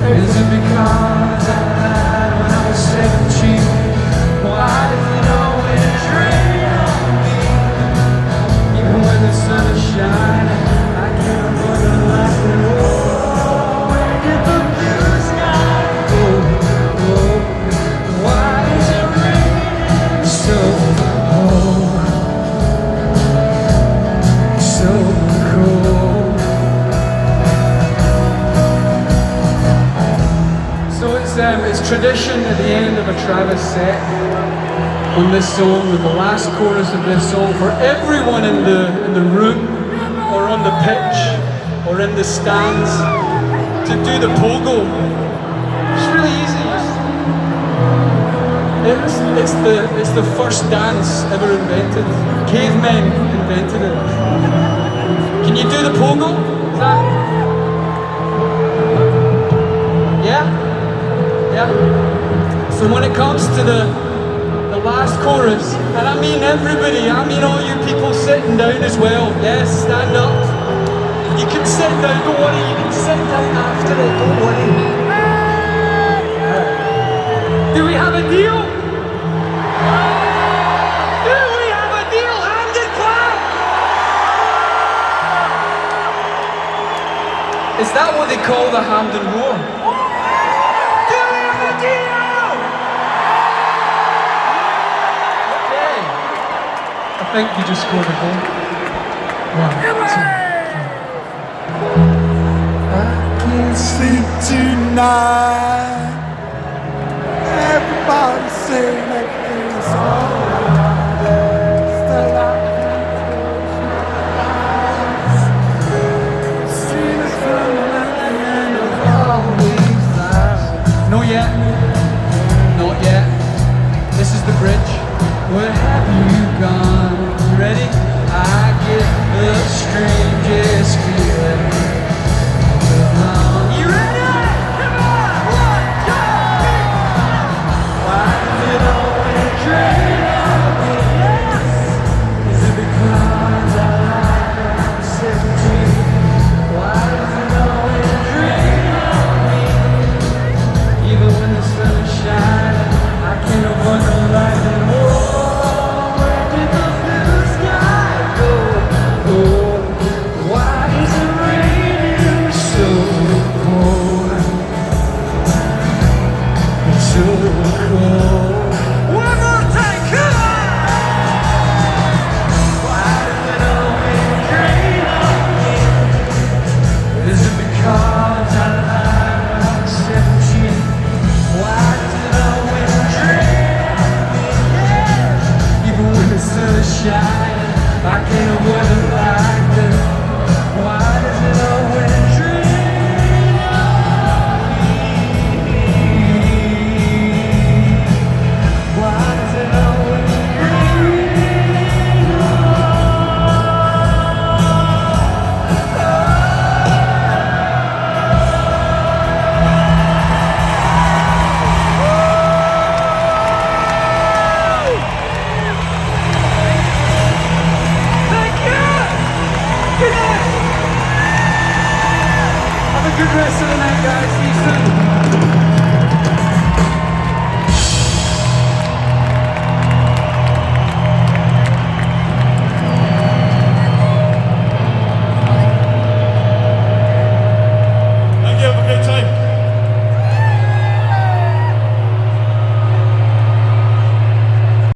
Is it because I lied when I was 17? Why does it always rain on me? Even when the sun is shining, I can't avoid the laughing. Oh, where did the blue sky go? Oh, why is it raining so cold? So cold. It's tradition at the end of a Travis set on this song, with the last chorus of this song, for everyone in the room or on the pitch or in the stands to do the pogo. It's really easy. It's the first dance ever invented. Cavemen invented it. Can you do the pogo? Is that? Yeah? Yeah. So when it comes to the last chorus, and I mean everybody, I mean all you people sitting down as well. Yes, stand up. You can sit down, don't worry, you can sit down after it, don't worry. Do we have a deal? Do we have a deal? Hand and clap! Is that what they call the Hampden Roar? I think you just scored a goal. 1, 2, 3. I can't sleep tonight. Everybody saying everything's alright. Still I can't see the sun at the end of all these lives. Not yet. Not yet. This is the bridge. Where have you gone?